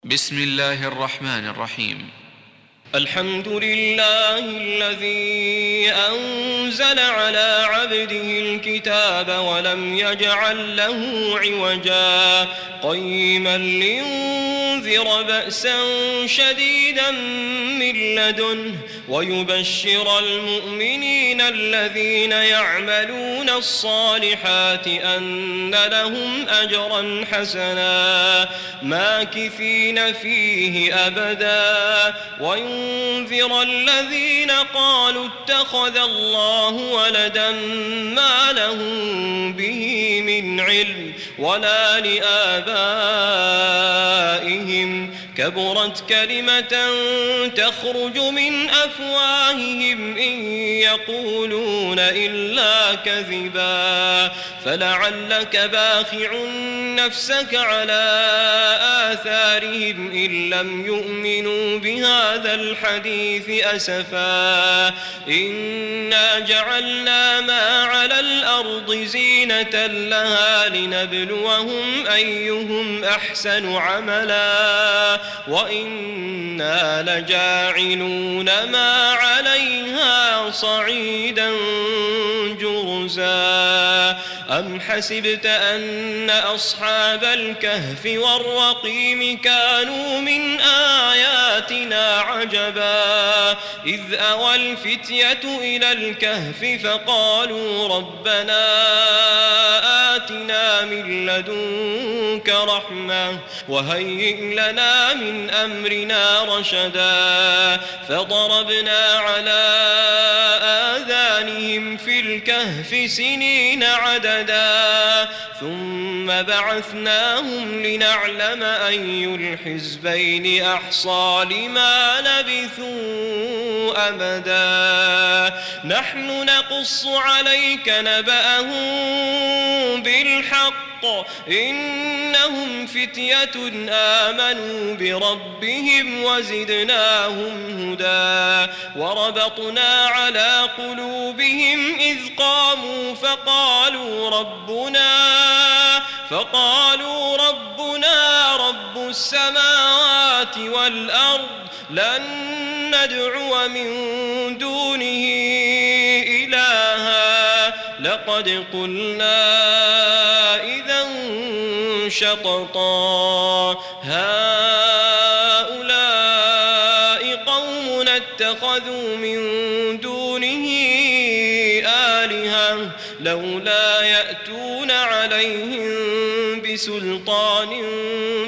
بسم الله الرحمن الرحيم. الحمد لله الذي أنزل على عبده الكتاب ولم يجعل له عوجا قيما لينذر بأسا شديدا من لدنه ويبشر المؤمنين الذين يعملون الصالحات أن لهم أجرا حسنا ماكثين فيه أبدا وينذر الذين قالوا اتخذ الله ولدا ما لهم به من علم ولا لآبائهم كبرت كلمة تخرج من أفواههم إن يقولون إلا كذبا فلعلك باخع نفسك على آثارهم إن لم يؤمنوا بهذا الحديث أسفا إنا جعلنا ما على الأرض زينة لها لنبلوهم أيهم أحسن عملا وإنا لجاعلون ما عليها صعيدا جرزا أم حسبت أن أصحاب الكهف والرقيم كانوا من آياتنا عجبا إذ أوى الفتية إلى الكهف فقالوا ربنا آتنا من لدنك رحمة وهيئ لنا من أمرنا رشدا فضربنا على آذانهم في الكهف سنين عددا ثم بعثناهم لنعلم أي الحزبين أحصى لما لبثوا أمدا نحن نقص عليك نبأهم بالحق إنهم فتية آمنوا بربهم وزدناهم هدى وربطنا على قلوبهم إذ قاموا فقالوا ربنا رب السماوات والأرض لن ندعو من دونه إلها لقد قلنا إذا شططا هؤلاء قوم اتخذوا من دونه آلهة لولا يأتون عليهم بسلطان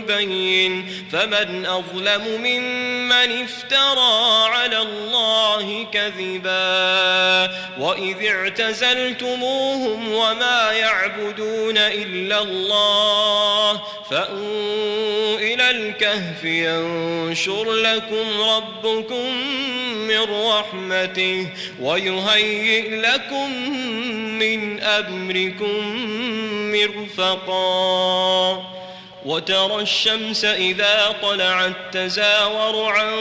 بين فمن أظلم ممن افترى على الله كذبا وإذ اعتزلتموهم وما يعبدون إلا الله فأووا إلى الكهف ينشر لكم ربكم من رحمته ويهيئ لكم من أمركم مرفقا وترى الشمس إذا طلعت تزاور عن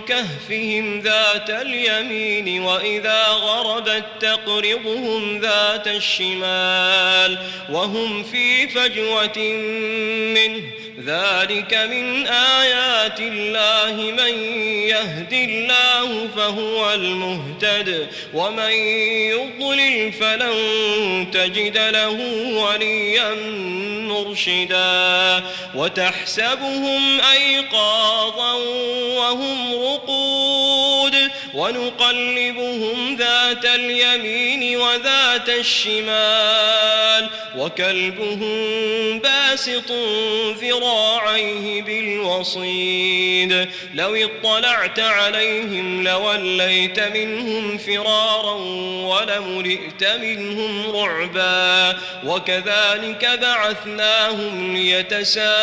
كهفهم ذات اليمين وإذا غربت تقرضهم ذات الشمال وهم في فجوة منه ذلك من آيات الله من يهد الله فهو المهتد ومن يضلل فلن تجد له وليا مرشدا وتحسبهم أيقاظا وهم رقود ونقلبهم ذات اليمين وذات الشمال وكلبهم باسط ذراعيه بالوصيد لو اطلعت عليهم لوليت منهم فرارا ولملئت منهم رعبا وكذلك بعثناهم ليتساءلوا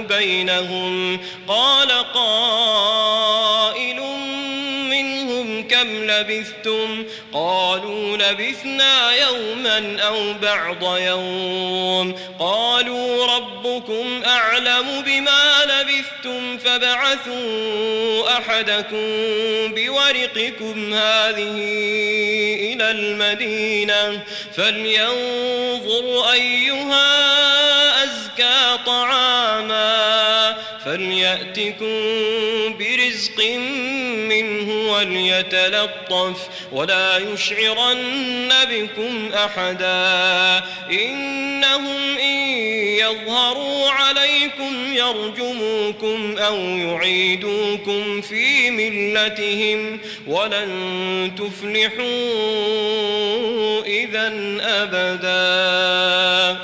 بينهم قال قائل منهم كم لبثتم قالوا لبثنا يوما أو بعض يوم قالوا ربكم أعلم بما لبثتم فابعثوا أحدكم بورقكم هذه إلى المدينة فلينظر أيها أزكى طعاما فليأتكم برزق منه وليتلطف ولا يشعرن بكم أحدا إنهم إن يظهروا عليكم يرجموكم أو يعيدوكم في ملتهم ولن تفلحوا إذا أبدا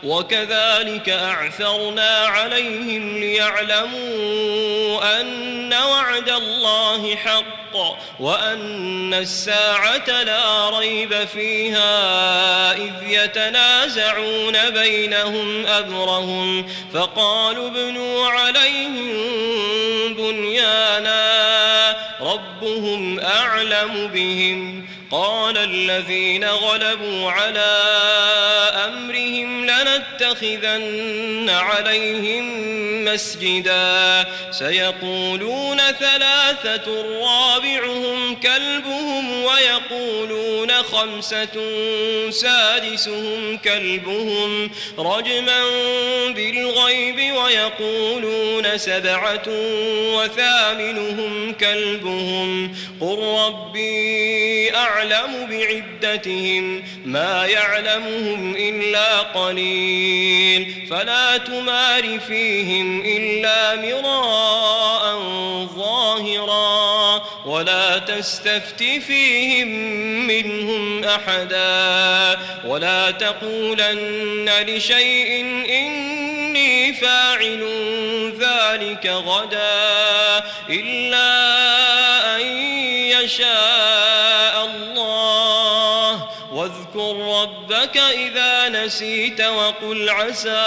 وكذلك أعثرنا عليهم ليعلموا أن وعد الله حق وأن الساعة لا ريب فيها إذ يتنازعون بينهم أمرهم فقالوا ابنوا عليهم بنيانا ربهم أعلم بهم قال الذين غلبوا على أمرهم لنتخذن عليهم مسجدا سيقولون ثلاثة رابعهم كلبهم ويقولون خمسة سادسهم كلبهم رجما بالغيب ويقولون سبعة وثامنهم كلبهم قل ربي أعلم بعدتهم ما يعلمهم إلا قليل فلا تمار فيهم إلا مراء ظاهرا ولا تستفت فيهم منهم أحدا ولا تقولن لشيء إني فاعل ذلك غدا إلا أن يشاء الله واذكر ربك إذا نسيت وقل عسى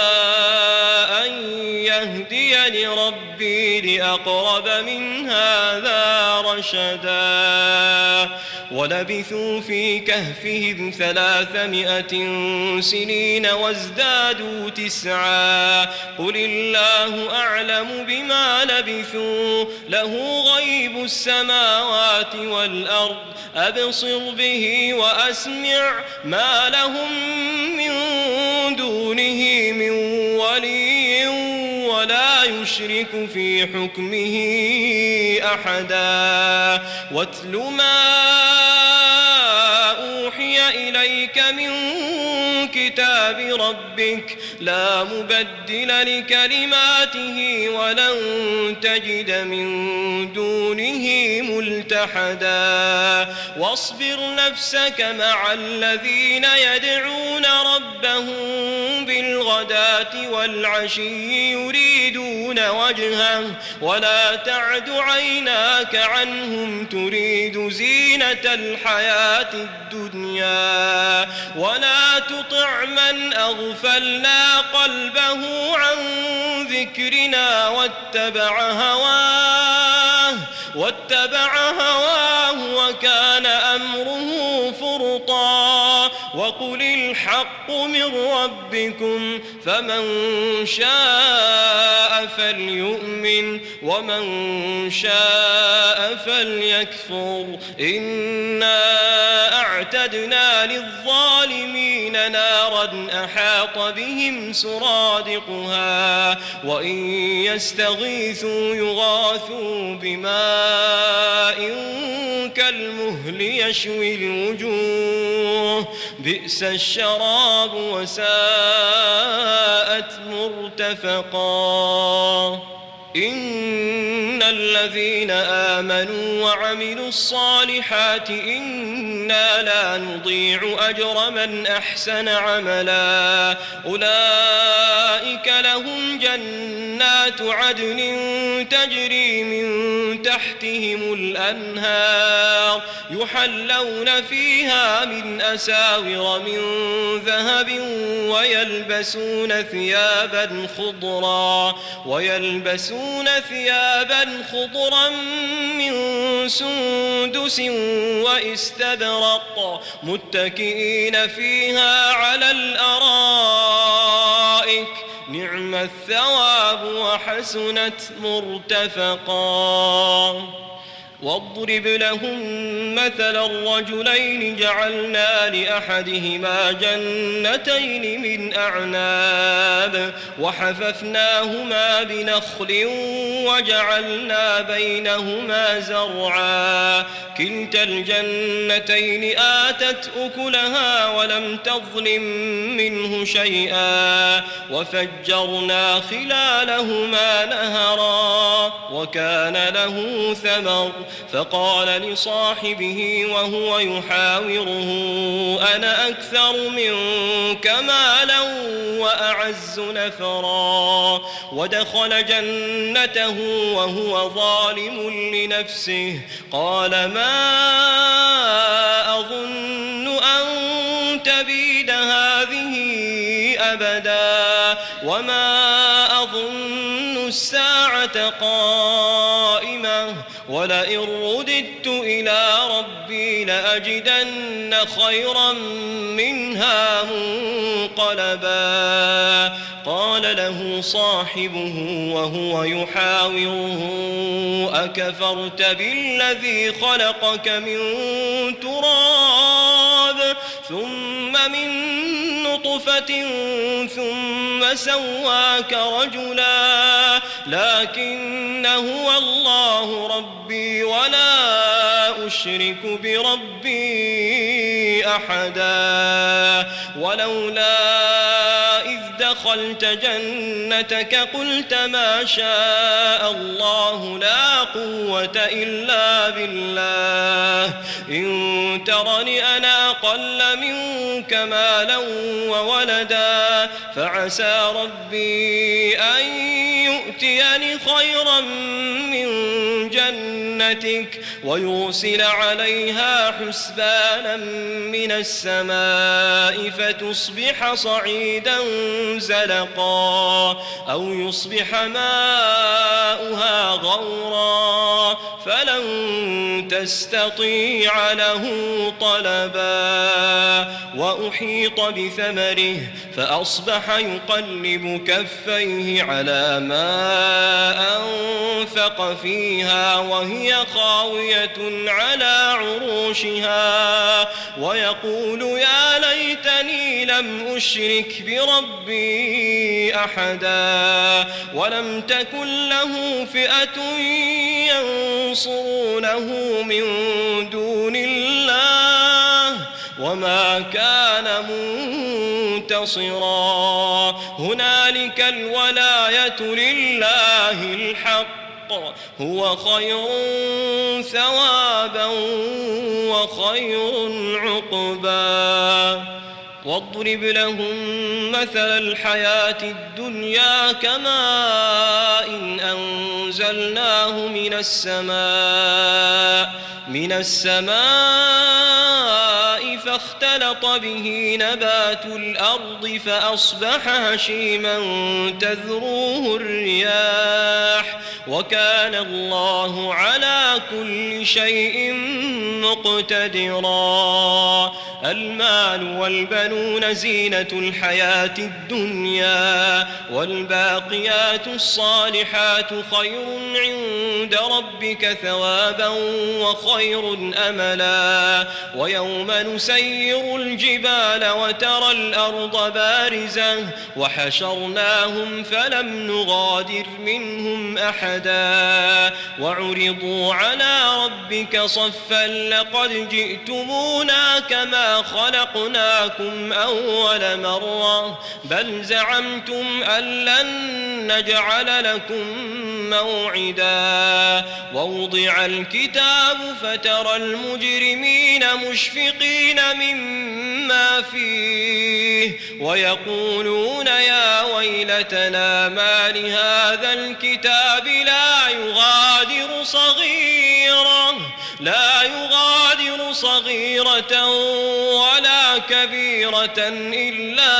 أن يهديني ربي لأقرب من هذا رشدا ولبثوا في كهفهم 300 سنين وازدادوا 9 قل الله أعلم بما لبثوا له غيب السماوات والأرض أبصر به وأسمع ما لهم من دونه من ولي ولا يشرك في حكمه أحدا واتل ما أوحي إليك من كتاب ربك لا مبدل لكلماته ولن تجد من دونه ملتحدا واصبر نفسك مع الذين يدعون ربهم بالغداة والعشي يريدون وجهه ولا تعد عيناك عنهم تريد زينة الحياة الدنيا ولا تطع من أغفلنا قلبه عن ذكرنا واتبع هواه وكان أمره فرطا وقل الحق من ربكم فمن شاء فليؤمن ومن شاء فليكفر إنا أعتدنا للظالمين نارا أحاط بهم سرادقها وإن يستغيثوا يغاثوا بماء كالمهل يشوي الوجوه بئس الشراب وساءت مرتفقا إن الذين آمنوا وعملوا الصالحات إنا لا نضيع أجر من أحسن عملا أولئك لهم جنات عدن تجري من تحتهم الأنهار يحلون فيها من أساور من ذهب ويلبسون ثيابا خضرا من سندس واستبرق متكئين فيها على الأرائك نعم الثواب وحسنت مرتفقا واضرب لهم مثل الرجلين جعلنا لأحدهما جنتين من أعناب وحففناهما بنخل وجعلنا بينهما زرعا كلتا الجنتين آتت أكلها ولم تظلم منه شيئا وفجرنا خلالهما نهرا وكان له ثمر فقال لصاحبه وهو يحاوره أنا أكثر منك مالا وأعز نفرا ودخل جنته وهو ظالم لنفسه قال ما أظن أن تبيد هذه أبدا وما أظن الساعة قائمة ولئن رددت إلى ربي لأجدن خيرا منها منقلبا قال له صاحبه وهو يحاوره أكفرت بالذي خلقك من تراب ثم من نطفة ثم سواك رجلا لكن هو الله ربي ولا أشرك بربي أحدا ولولا إذ دخلت جنتك قلت ما شاء الله لا قوة إلا بالله إن ترني أنا أقل منك مالا وولدا فعسى ربي أن يؤتيني خيرا من جنتك ويرسل عليها حسبانا من السماء فتصبح صعيدا زلقا أو يصبح ماؤها غورا فلن تستطيع له طلبا وأحيط بثمره فأصبح يقلب كفيه على ما أنفق فيها وهي خاوية على عروشها ويقول يا ليتني لم أشرك بربي أحدا ولم تكن له فئة ينصرونه من دون الله وما كان منتصرا هنالك الولاية لله الحق هو خير ثوابا وخير عقبا واضرب لهم مثل الحياة الدنيا كماء إن أنزلناه من السماء فاختلط به نبات الأرض فأصبح هشيما تذروه الرياح وكان الله على كل شيء مقتدرا المال والبنون زينة الحياة الدنيا والباقيات الصالحات خير عند ربك ثوابا وخير أملا ويوم نسير الجبال وترى الأرض بارزة وحشرناهم فلم نغادر منهم أحدا وعرضوا على ربك صفا لقد جئتمونا كما خلقناكم أول مرة بل زعمتم أن لن نجعل لكم موعدا ووضع الكتاب فترى المجرمين مشفقين مما فيه ويقولون يا ويلتنا ما لهذا الكتاب لا يغادر صغيرة ولا كبيرة إلا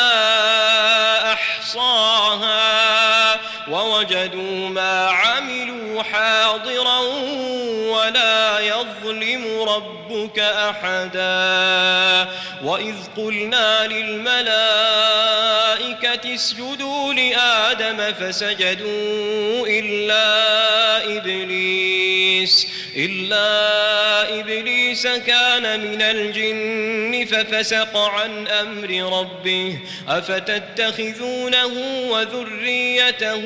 أحصاها ووجدوا ما عملوا حاضرا ولا يظلم ربك أحدا وإذ قلنا للملائكة اسجدوا لآدم فسجدوا إلا إلا إبليس كان من الجن ففسق عن أمر ربه أفتتخذونه وذريته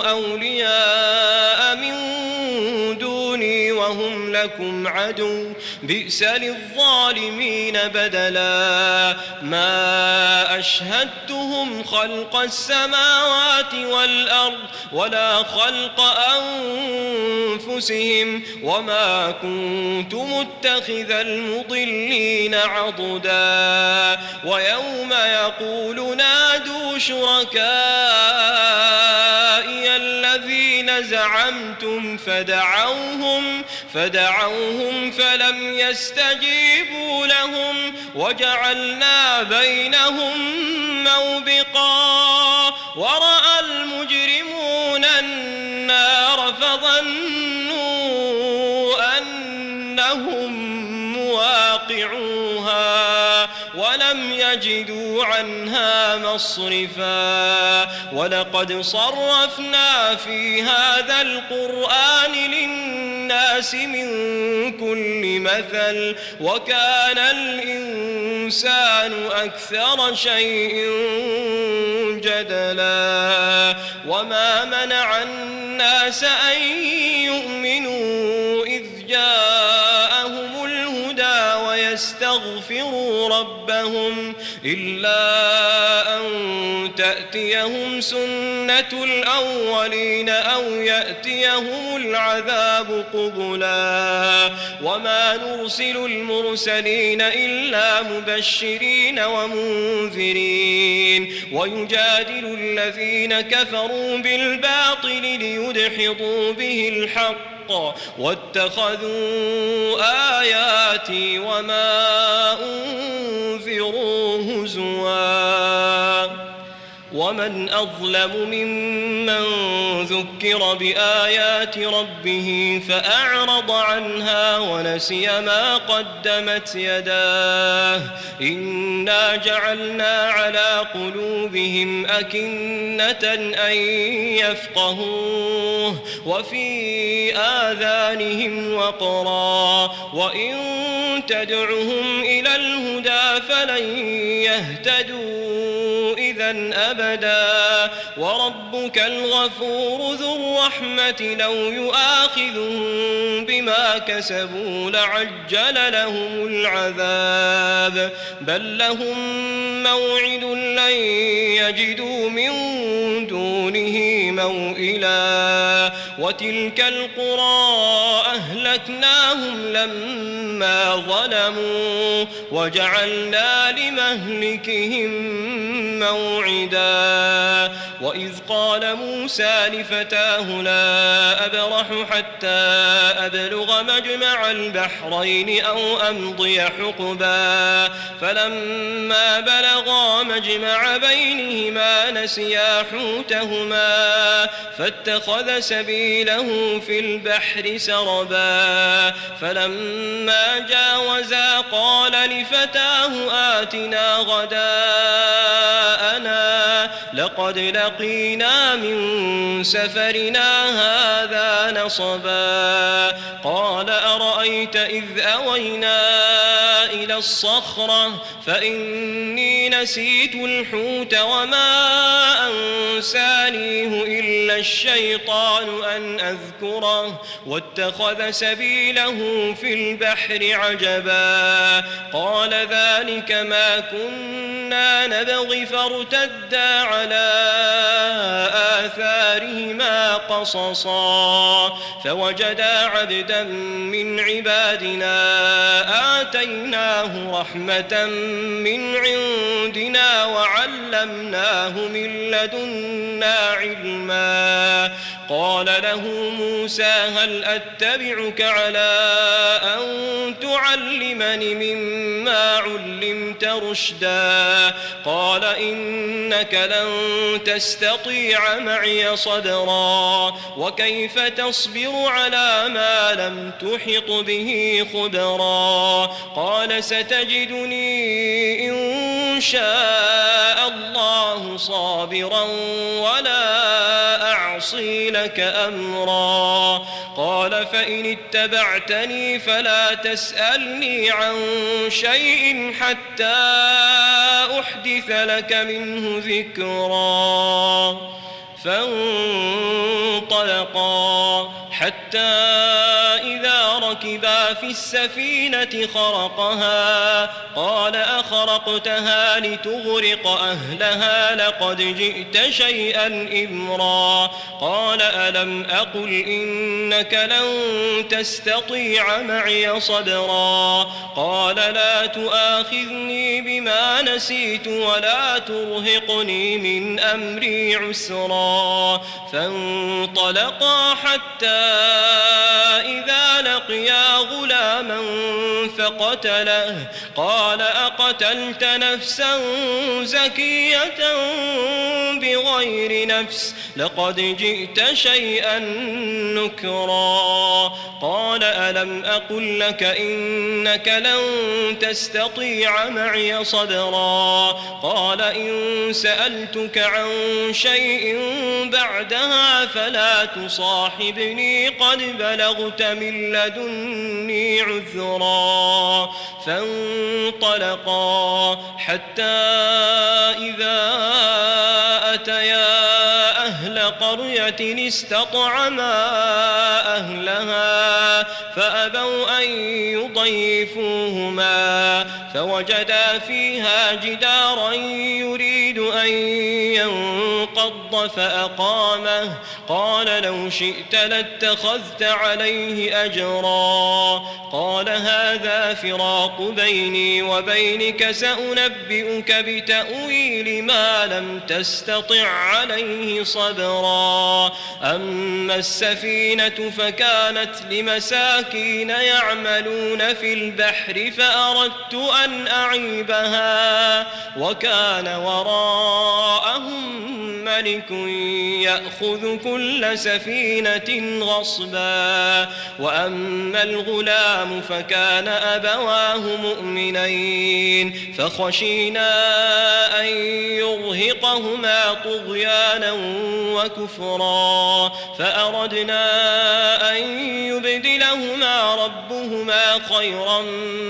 أولياء من دوني وهم لكم عدو بئس للظالمين بدلا ما أشهدتهم خلق السماوات والأرض ولا خلق أنفسهم وما كنت متخذ المضلين عضدا ويوم يقول نادوا شركائي الذين زعمتم فدعوهم فلم يستجيبوا لهم وجعلنا بينهم موبقا ورأى المجرمون النار فظنوا أنهم مواقعوها ولم يجدوا عنها مصرفا ولقد صرفنا في هذا القرآن للناس من كل مثل وكان الإنسان أكثر شيء جدلا وما منع الناس أن يؤمنوا إذ جاءهم الهدى ويستغفروا ربهم إلا أن تأتيهم سنة الأولين أو يأتيهم العذاب قبلا وما نرسل المرسلين إلا مبشرين ومنذرين ويجادل الذين كفروا بالباطل ليدحضوا به الحق واتخذوا آياتي وما أنذروا هزوا ومن أظلم ممن ذكر بآيات ربه فأعرض عنها ونسي ما قدمت يداه إنا جعلنا على قلوبهم أكنة أن يفقهوه وفي آذانهم وقرا وإن تدعهم إلى الهدى فلن يهتدوا إذا أبدا وربك الغفور ذو الرحمة لو يؤاخذهم بما كسبوا لعجل لهم العذاب بل لهم موعد لن يجدوا من دونه موئلا وتلك القرى أهلكناهم لما ظلموا وجعلنا لمهلكهم موعدا وإذ قال موسى لفتاه لا أبرح حتى أبلغ مجمع البحرين أو أمضي حقبا فلما بلغا مجمع بينهما نسيا حوتهما فاتخذ سبيله في البحر سربا فلما جاوزا قال لفتاه آتنا غداءنا لقد لقينا من سفرنا هذا نصبا قال أرأيت إذ أوينا إلى الصخرة فإني نسيت الحوت وما أنسانيه إلا الشيطان أن أذكره واتخذ سبيله في البحر عجبا قال ذلك ما كنا نبغي فارتدا على آثارهما قصصا فوجدا عبدا من عبادنا آتيناه رحمة من عندنا وعلمناه من لدنا علما قال له موسى هل أتبعك على أن تعلمني مما علمت رشدا قال إنك لن تستطيع معي صبرا وكيف تصبر على ما لم تحط به خبرا قال ستجدني إن شاء الله صابرا ولا أعصي يعصي لك أمرا. قال فإن اتبعتني فلا تسألني عن شيء حتى أحدث لك منه ذكرا. فانطلقا حتى إذا ركبا في السفينة خرقها قال أخرقتها لتغرق أهلها لقد جئت شيئا إمرا. قال ألم أقل إنك لن تستطيع معي صبرا. قال لا تؤاخذني بما نسيت ولا ترهقني من أمري عسرا. فانطلقا حتى إذا لقيا غلاما فقتله. قال أقتلت نفسا زكية بغير نفس لقد جئت شيئا نكرا. قال ألم أقل لك إنك لن تستطيع معي صبرا. قال إن سألتك عن شيء بعدها فلا تصاحبني قد بلغت من لدني عذرا. فانطلقا حتى إذا أتيا أهل قرية استطعما أهلها فأبوا أن يضيفوهما فوجدا فيها جدارا يريد أن ينقض فأقامه. قال لو شئت لاتخذت عليه أجرا. قال هذا فراق بيني وبينك سأنبئك بتأويل ما لم تستطع عليه صبرا. أما السفينة فكانت لمساكين يعملون في البحر فأردت أن أعيبها وكان وراءهم ملك يأخذ كل سفينة غصبا. وأما الغلام فكان أبواه مؤمنين فخشينا أن يرهقهما طغيانا وكفرا فأردنا أن يبدلهما ربهما خيرا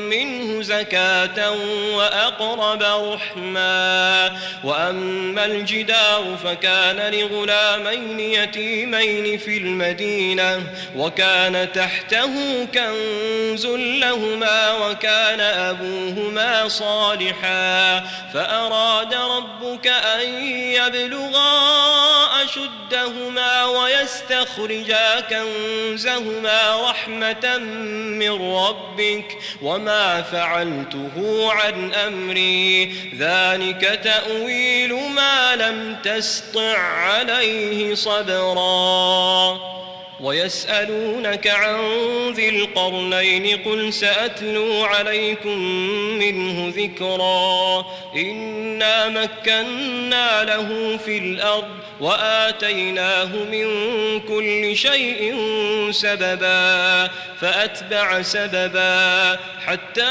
منه زكاة وأقرب رحما. وأما الجدار فكان لغلامين يتيمين في المدينة وكان تحته كنز لهما وكان أبوهما صالحا فأراد ربك أن يبلغا أشدهما ويستخرجا كنزهما رحمة من ربك وما فعلته عن أمري ذلك تأويل ما لم تسطع عليه صبرا. ويسألونك عن ذي القرنين قل سأتلو عليكم منه ذكرا. إنا مكنا له في الأرض وآتيناه من كل شيء سببا فأتبع سببا حتى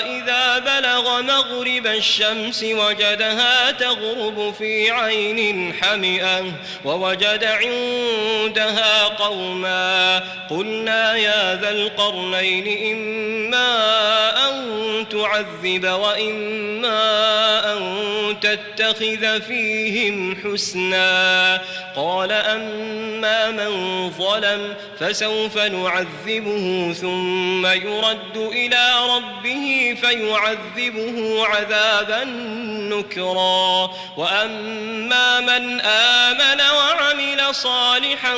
إذا بلغ مغرب الشمس وجدها تغرب في عين حمئة ووجد عندها قوما قلنا يا ذا القرنين إما أن تعذب وإما أن تتخذ فيهم حسنا. قال أما من ظلم فسوف نعذبه ثم يرد إلى ربه فيعذبه عذابا نكرا. وأما من آمن وعمل صالحا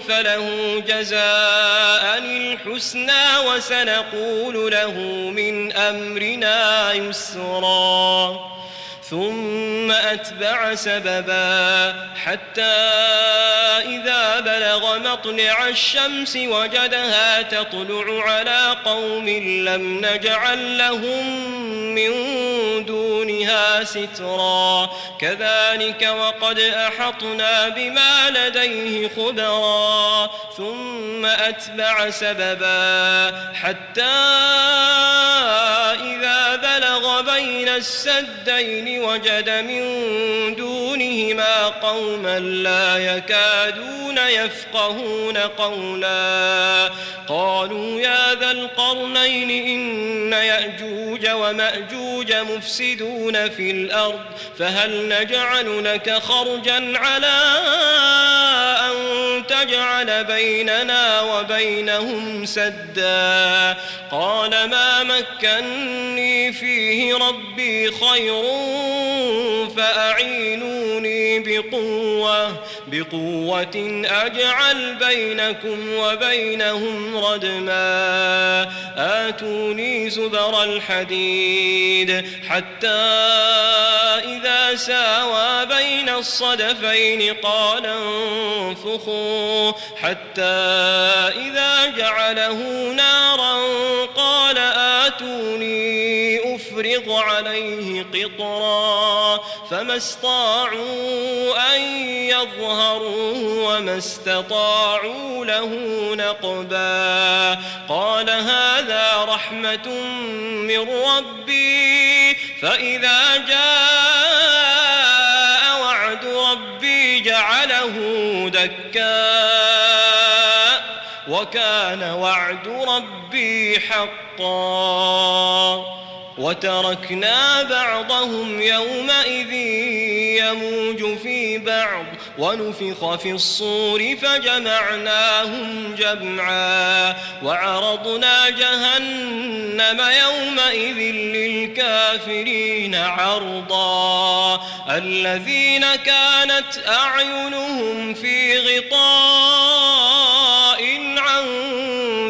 فله جزاء الحسنى وسنقول له من أمرنا يسرا. ثم أتبع سببا حتى إذا بلغ مطلع الشمس وجدها تطلع على قوم لم نجعل لهم من دونها سترا. كذلك وقد أحطنا بما لديه خبرا. ثم أتبع سببا حتى إذا بلغ بين بين السدين وجد من دونهما قوما لا يكادون يفقهون قولا قالوا يا ذا القرنين إن يأجوج ومأجوج مفسدون في الأرض فهل نجعل لك خرجا على أن تجعل بيننا وبينهم سدا قال ما مكني فيه ربي خير فأعينوني بقوة أجعل بينكم وبينهم ردما آتوني زبر الحديد حتى إذا ساوى بين الصدفين قال انفخوا حتى إذا جعله نارا قال آتوني أفرغ عليه قطرا فما استطاعوا أن يظهروه وما استطاعوا له نقبا قال هذا رحمة من ربي فإذا جاء وعد ربي جعله دكاء وكان وعد ربي حقا وتركنا بعضهم يومئذ يموج في بعض ونفخ في الصور فجمعناهم جمعا وعرضنا جهنم يومئذ للكافرين عرضا الذين كانت أعينهم في غطاء عن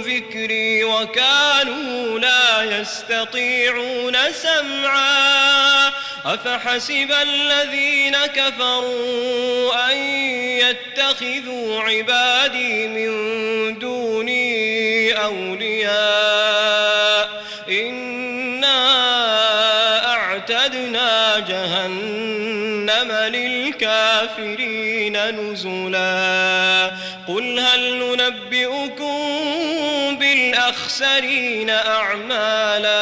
ذكري وكانوا لا يستطيعون سمعا أفحسب الذين كفروا أن يتخذوا عبادي من دوني أولياء إنا أعتدنا جهنم للكافرين نزلا قل هل ننبئكم بالأخسرين أعمالا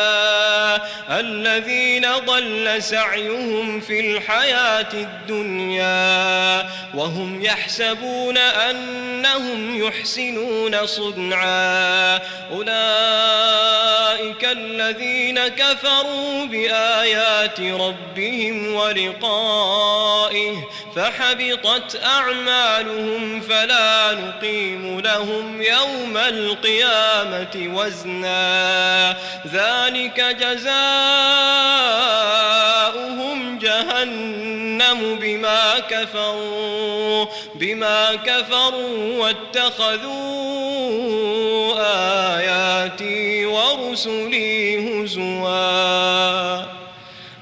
الذين ضل سعيهم في الحياة الدنيا وهم يحسبون أنهم يحسنون صنعا أولئك الذين كفروا بآيات ربهم ولقائه فحبطت أعمالهم فلا نقيم لهم يوم القيامة وزنا ذلك جزاؤهم جهنم بما كفروا واتخذوا آياتي ورسلي هزوا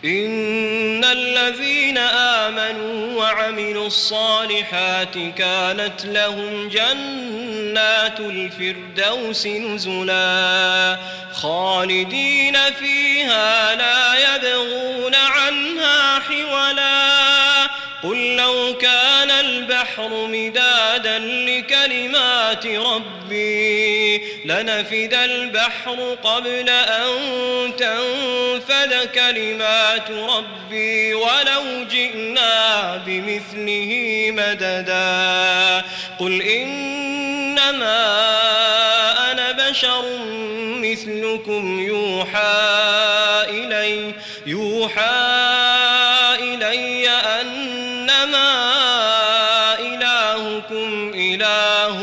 إن الذين آمنوا وعملوا الصالحات كانت لهم جنات الفردوس نزلا خالدين فيها لا يبغون عنها حولا قل لو كان البحر مدادا لكلمات ربي لنفد البحر قبل أن تنفد كلمات ربي ولو جئنا بمثله مددا قل إنما أنا بشر مثلكم يوحى إلي أنما إلهكم إله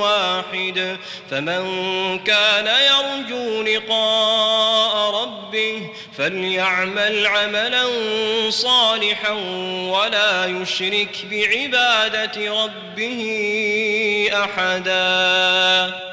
واحد فمن كان يرجو لقاء ربه فليعمل عملا صالحا ولا يشرك بعبادة ربه أحدا